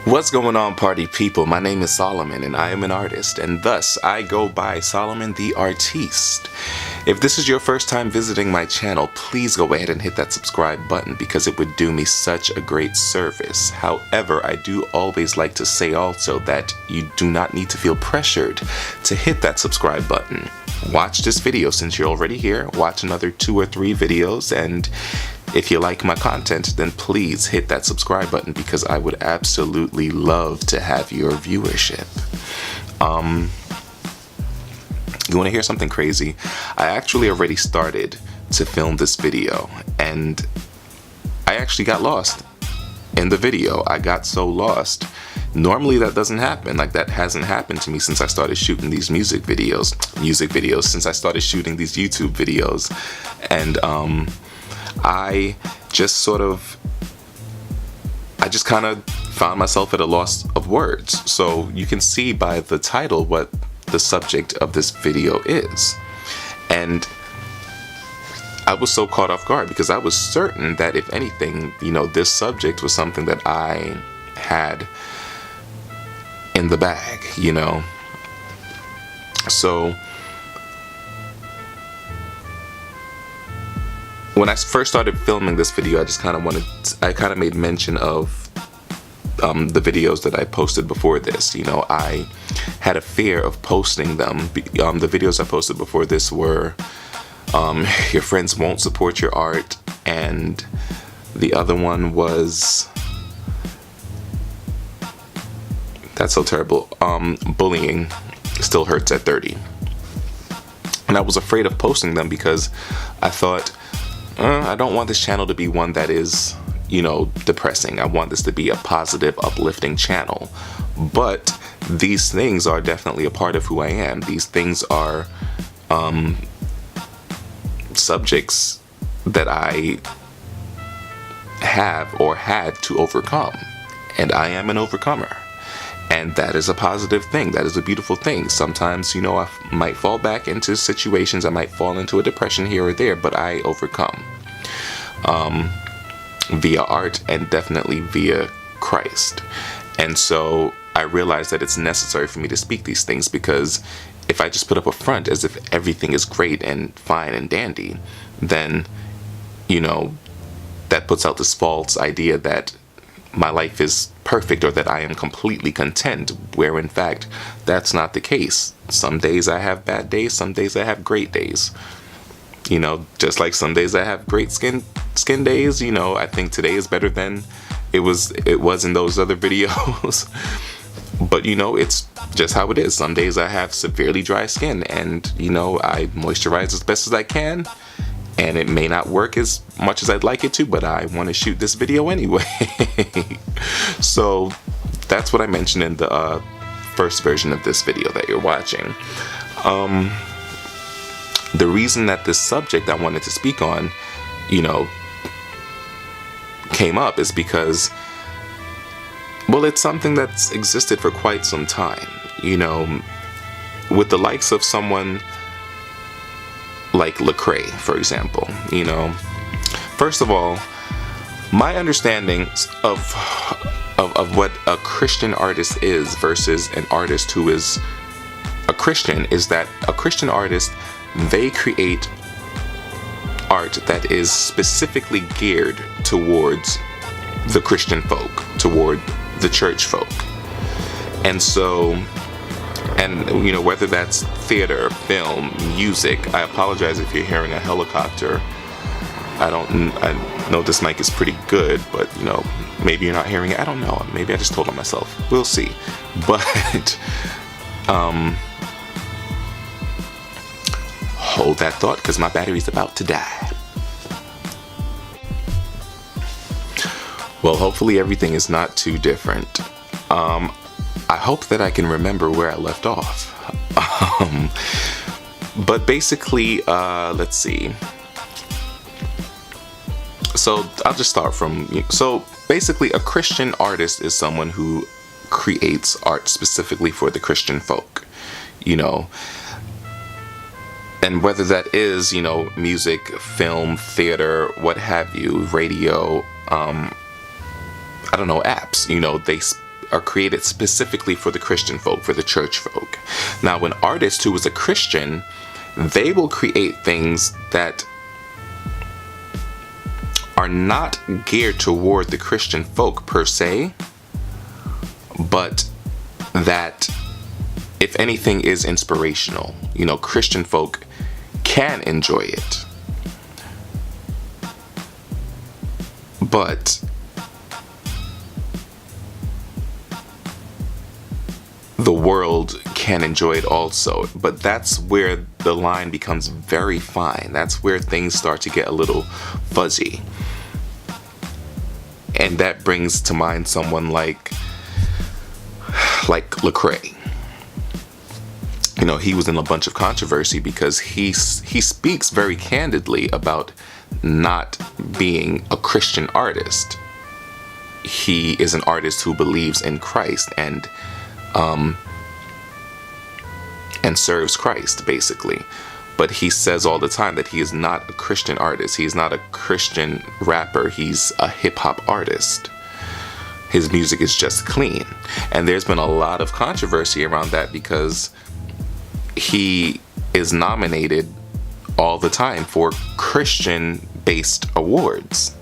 What's going on, party people? My name is Solomon and I am an artist, and thus I go by Solomon the Artiste. If this is your first time visiting my channel, please go ahead and hit that subscribe button because it would do me such a great service. However, I do always like to say also that you do not need to feel pressured to hit that subscribe button. Watch this video since you're already here, watch another 2 or 3 videos, and if you like my content, then please hit that subscribe button because I would absolutely love to have your viewership. You want to hear something crazy? I actually already started to film this video and I actually got lost in the video. I got so lost. Normally that doesn't happen. Like, that hasn't happened to me since I started shooting these music videos, since I started shooting these YouTube videos. And I just kind of found myself at a loss of words. So you can see by the title what the subject of this video is. And I was so caught off guard because I was certain that if anything, this subject was something that I had in the bag, So when I first started filming this video, I kind of made mention of the videos that I posted before this. I had a fear of posting them. The videos I posted before this were your friends won't support your art, and the other one was, that's so terrible, bullying still hurts at 30. And I was afraid of posting them because I thought, I don't want this channel to be one that is, depressing. I want this to be a positive, uplifting channel. But these things are definitely a part of who I am. These things are subjects that I have or had to overcome. And I am an overcomer. And that is a positive thing. That is a beautiful thing. Sometimes, I might fall back into situations. I might fall into a depression here or there, but I overcome via art and definitely via Christ. And so I realized that it's necessary for me to speak these things, because if I just put up a front as if everything is great and fine and dandy, then, that puts out this false idea that my life is perfect or that I am completely content, where in fact that's not the case. Some days I have bad days, some days I have great days. Just like some days I have great skin days. I think today is better than it was in those other videos. But it's just how it is. Some days I have severely dry skin, and I moisturize as best as I can. And it may not work as much as I'd like it to, but I want to shoot this video anyway. So that's what I mentioned in the first version of this video that you're watching. The reason that this subject I wanted to speak on, came up is because, well, it's something that's existed for quite some time. With the likes of someone like Lecrae, for example. First of all, my understanding of what a Christian artist is versus an artist who is a Christian is that a Christian artist, they create art that is specifically geared towards the Christian folk, toward the church folk. And so, whether that's theater, film, music, I apologize if you're hearing a helicopter. I know this mic is pretty good, but maybe you're not hearing it. I don't know. Maybe I just told on myself. We'll see. But hold that thought, because my battery's about to die. Well, hopefully everything is not too different. I hope that I can remember where I left off. But basically, let's see. So I'll just start from, so basically a Christian artist is someone who creates art specifically for the Christian folk, and whether that is, music, film, theater, what have you, radio, I don't know, apps, are created specifically for the Christian folk, for the church folk. Now, an artist who is a Christian, they will create things that are not geared toward the Christian folk per se, but that, if anything, is inspirational. You know, Christian folk can enjoy it. But the world can enjoy it also. But that's where the line becomes very fine. That's where things start to get a little fuzzy. And that brings to mind someone like Lecrae. You know, he was in a bunch of controversy because he speaks very candidly about not being a Christian artist. He is an artist who believes in Christ and serves Christ, basically. But he says all the time that he is not a Christian artist. He's not a Christian rapper. He's a hip-hop artist. His music is just clean. And there's been a lot of controversy around that because he is nominated all the time for Christian-based awards.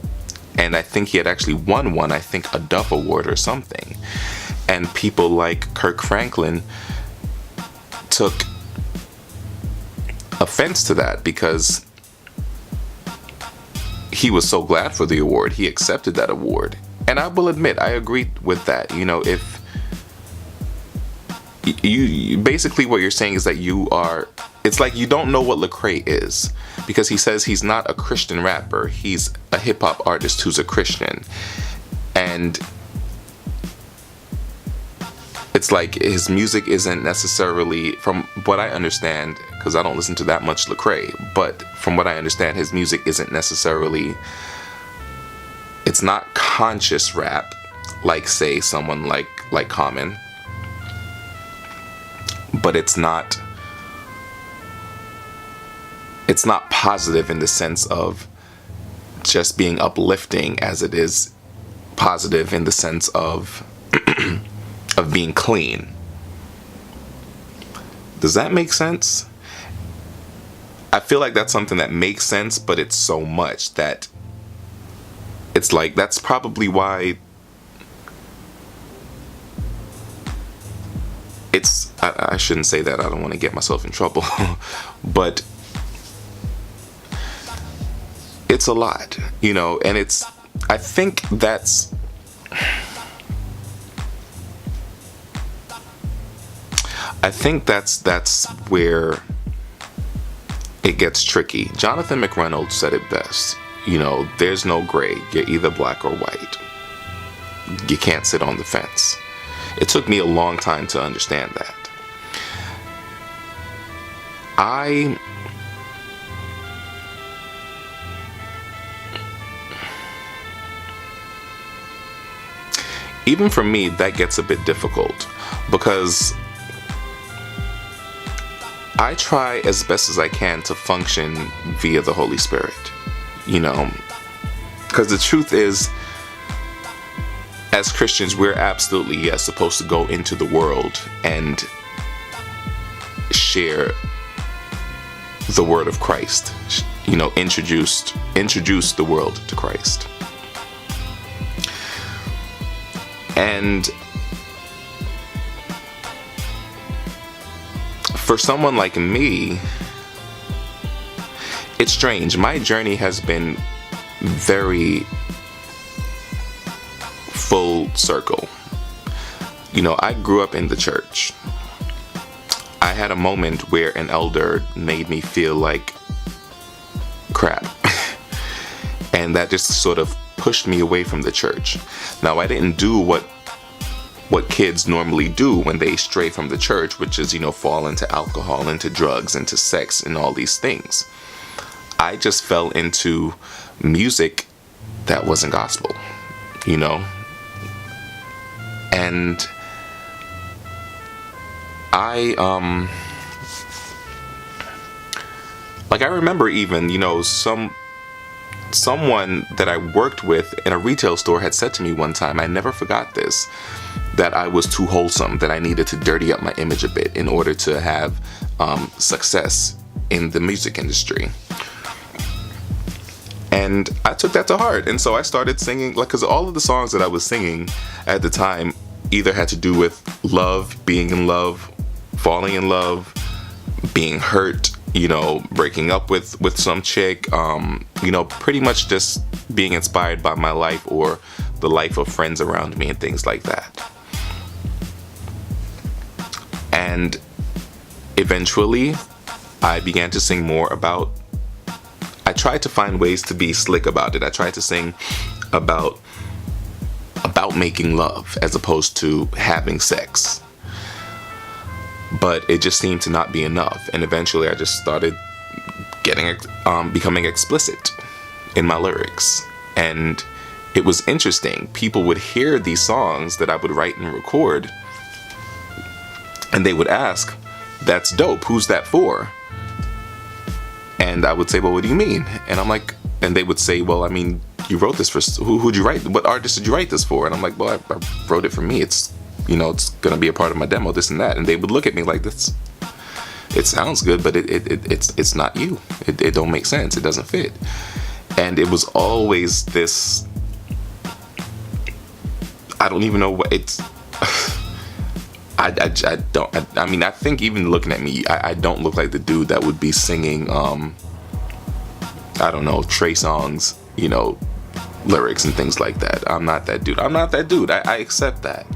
And I think he had actually won one, I think a Duff Award or something. And people like Kirk Franklin took offense to that because he was so glad for the award. He accepted that award. And I will admit, I agree with that. You know, if you basically what you're saying is that it's like you don't know what Lecrae is, because he says he's not a Christian rapper. He's a hip hop artist who's a Christian. And it's like his music isn't necessarily, from what I understand, because I don't listen to that much Lecrae, but from what I understand, his music isn't necessarily, it's not conscious rap, like say someone like Common, but it's not positive in the sense of just being uplifting, as it is positive in the sense of of being clean. Does that make sense? I feel like that's something that makes sense, but it's so much that it's like, that's probably why I shouldn't say that, I don't want to get myself in trouble, but it's a lot, you know, and I think that's where it gets tricky. Jonathan McReynolds said it best. You know, there's no gray. You're either black or white. You can't sit on the fence. It took me a long time to understand that. Even for me, that gets a bit difficult because I try as best as I can to function via the Holy Spirit, you know, because the truth is, as Christians, we're absolutely supposed to go into the world and share the word of Christ, you know, introduce the world to Christ. And for someone like me, it's strange. My journey has been very full circle. You know, I grew up in the church. I had a moment where an elder made me feel like crap. And that just sort of pushed me away from the church. Now, I didn't do what kids normally do when they stray from the church, which is, you know, fall into alcohol, into drugs, into sex, and all these things. I just fell into music that wasn't gospel, you know? And I remember even, you know, someone that I worked with in a retail store had said to me one time, I never forgot this, that I was too wholesome, that I needed to dirty up my image a bit in order to have success in the music industry. And I took that to heart. And so I started singing, like, because all of the songs that I was singing at the time either had to do with love, being in love, falling in love, being hurt, you know, breaking up with some chick, you know, pretty much just being inspired by my life or the life of friends around me and things like that. And eventually I began to sing more about, I tried to find ways to be slick about it. I tried to sing about making love as opposed to having sex. But it just seemed to not be enough. And eventually I just started becoming explicit in my lyrics. And it was interesting. People would hear these songs that I would write and record, and they would ask, "That's dope. Who's that for?" And I would say, "Well, what do you mean?" And I'm like, and they would say, "Well, I mean, you wrote this for, who'd you write? What artist did you write this for?" And I'm like, "Well, I wrote it for me. It's, you know, it's gonna be a part of my demo, this and that." And they would look at me like, "This, it sounds good, but it's not you. It don't make sense. It doesn't fit." And it was always this, I don't even know what it's. I don't. I mean, I think even looking at me, I don't look like the dude that would be singing, I don't know, Trey Songz, you know, lyrics and things like that. I'm not that dude. I accept that.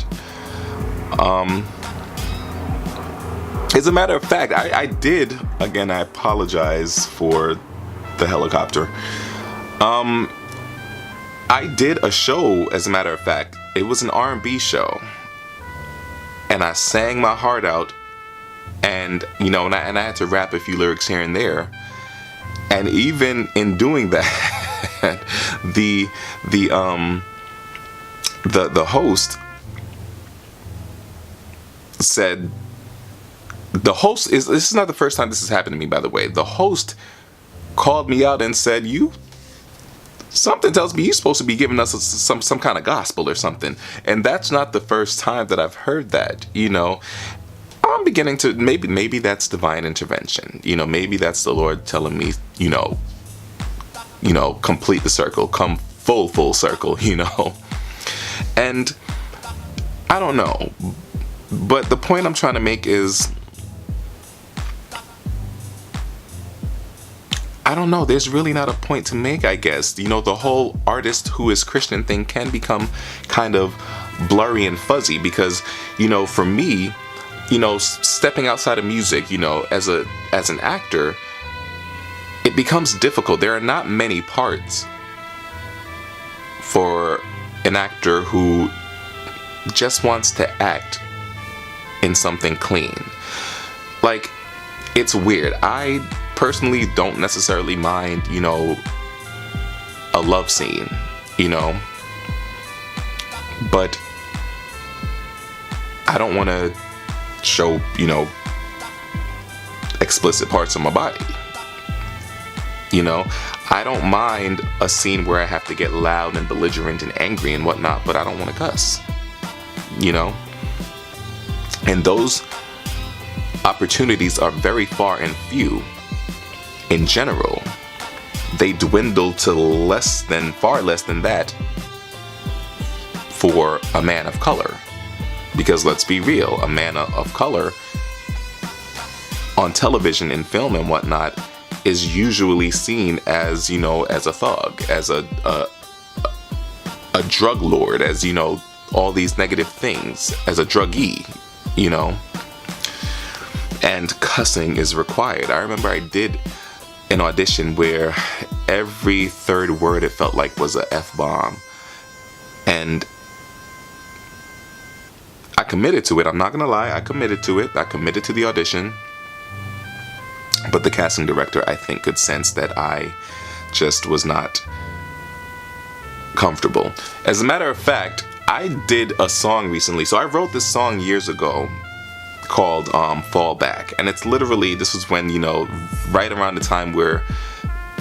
As a matter of fact, I did, again, I apologize for the helicopter. I did a show, as a matter of fact. It was an R&B show. And I sang my heart out, and you know, and I had to rap a few lyrics here and there. And even in doing that, the host said, this is not the first time this has happened to me, by the way. The host called me out and said, something tells me you're supposed to be giving us some kind of gospel or something. And that's not the first time that I've heard that, you know. I'm beginning to, maybe that's divine intervention. You know, maybe that's the Lord telling me, you know, complete the circle, come full circle, you know. And I don't know. But the point I'm trying to make is, I don't know, there's really not a point to make, I guess. You know, the whole artist who is Christian thing can become kind of blurry and fuzzy because, you know, for me, you know, stepping outside of music, you know, as an actor, it becomes difficult. There are not many parts for an actor who just wants to act in something clean. Like, it's weird. I personally don't necessarily mind, you know, a love scene, you know, but I don't want to show, you know, explicit parts of my body. You know, I don't mind a scene where I have to get loud and belligerent and angry and whatnot, but I don't want to cuss, you know, and those opportunities are very far and few. In general, they dwindle to far less than that for a man of color. Because let's be real, a man of color on television and film and whatnot is usually seen as, you know, as a thug, as a drug lord, as, you know, all these negative things, as a druggie, you know. And cussing is required. I remember I did an audition where every third word it felt like was a F-bomb. And I committed to it. I'm not gonna lie, I committed to it. I committed to the audition. But the casting director, I think, could sense that I just was not comfortable. As a matter of fact, I did a song recently. So I wrote this song years ago called Fall Back. And it's literally, this was when, you know, right around the time where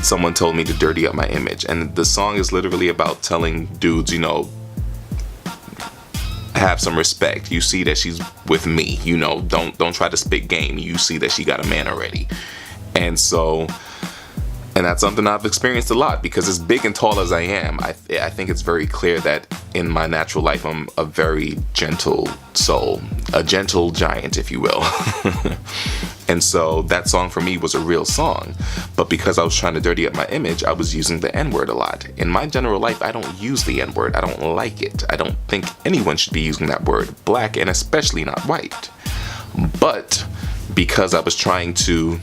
someone told me to dirty up my image. And the song is literally about telling dudes, you know, have some respect. You see that she's with me, you know, don't try to spit game. You see that she got a man already. And so, and that's something I've experienced a lot, because as big and tall as I am, I think it's very clear that in my natural life, I'm a very gentle soul, a gentle giant, if you will. And so that song for me was a real song. But because I was trying to dirty up my image, I was using the N-word a lot. In my general life, I don't use the N-word. I don't like it. I don't think anyone should be using that word, black and especially not white. But because I was trying to,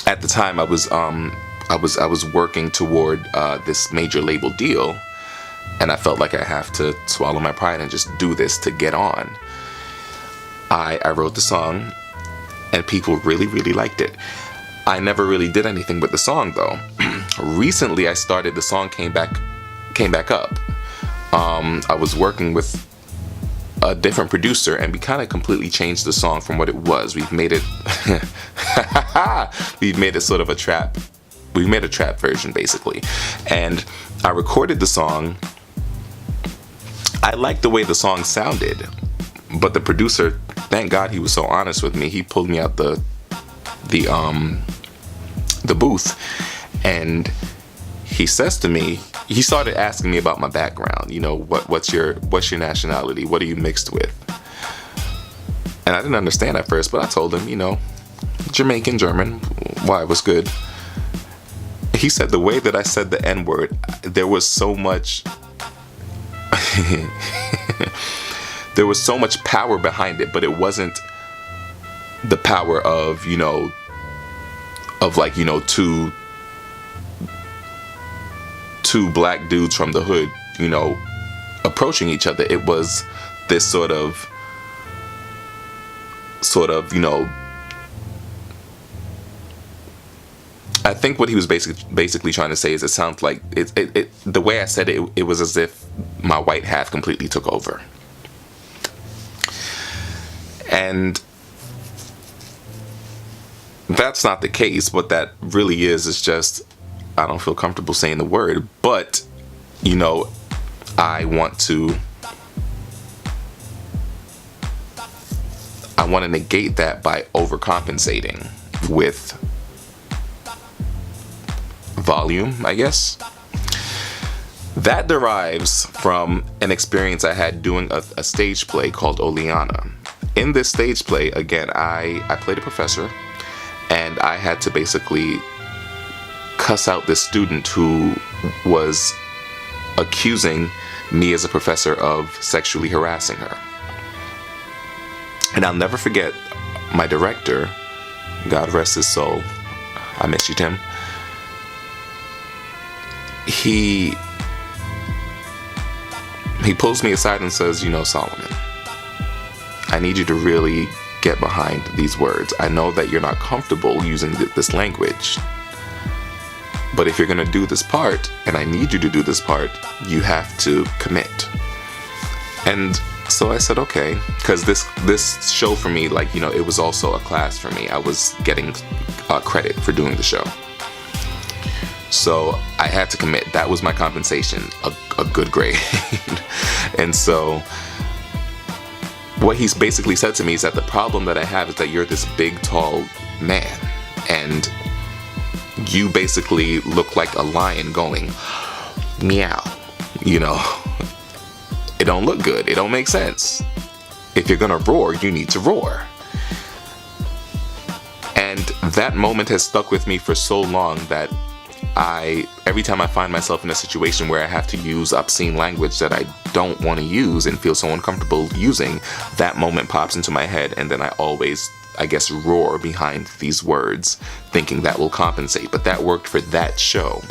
at the time I was working toward this major label deal, and I felt like I have to swallow my pride and just do this to get on. I wrote the song, and people really, really liked it. I never really did anything with the song though. Recently, I started. The song came back up. I was working with a different producer, and we kind of completely changed the song from what it was. We've made it sort of a trap. We made a trap version basically, and I recorded the song. I liked the way the song sounded, but the producer, thank God he was so honest with me. He pulled me out the booth, and he says to me, he started asking me about my background. You know, what's your nationality? What are you mixed with? And I didn't understand at first, but I told him, you know, Jamaican, German. Why? What's good? He said the way that I said the N-word, there was so much there was so much power behind it, but it wasn't the power of, you know, of like, you know, two black dudes from the hood, you know, approaching each other. It was this sort of, you know, I think what he was basically trying to say is, it sounds like it the way I said it, it was as if my white half completely took over. And that's not the case. What that really is just, I don't feel comfortable saying the word, but, you know, I want to negate that by overcompensating with volume, I guess. That derives from an experience I had doing a stage play called Oleana. In this stage play, again, I played a professor, and I had to basically cuss out this student who was accusing me as a professor of sexually harassing her. And I'll never forget my director, God rest his soul, I miss you, Tim. He pulls me aside and says, you know, Solomon, I need you to really get behind these words. I know that you're not comfortable using this language, but if you're going to do this part, and I need you to do this part, you have to commit. And so I said, okay, because this show for me, like, you know, it was also a class for me. I was getting credit for doing the show. So I had to commit. That was my compensation, a good grade. And so what he's basically said to me is that the problem that I have is that you're this big, tall man, and you basically look like a lion going meow. You know, it don't look good. It don't make sense. If you're gonna roar, you need to roar. And that moment has stuck with me for so long that every time I find myself in a situation where I have to use obscene language that I don't want to use and feel so uncomfortable using, that moment pops into my head, and then I always, I guess, roar behind these words, thinking that will compensate. But that worked for that show.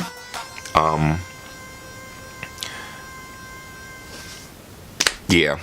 Yeah.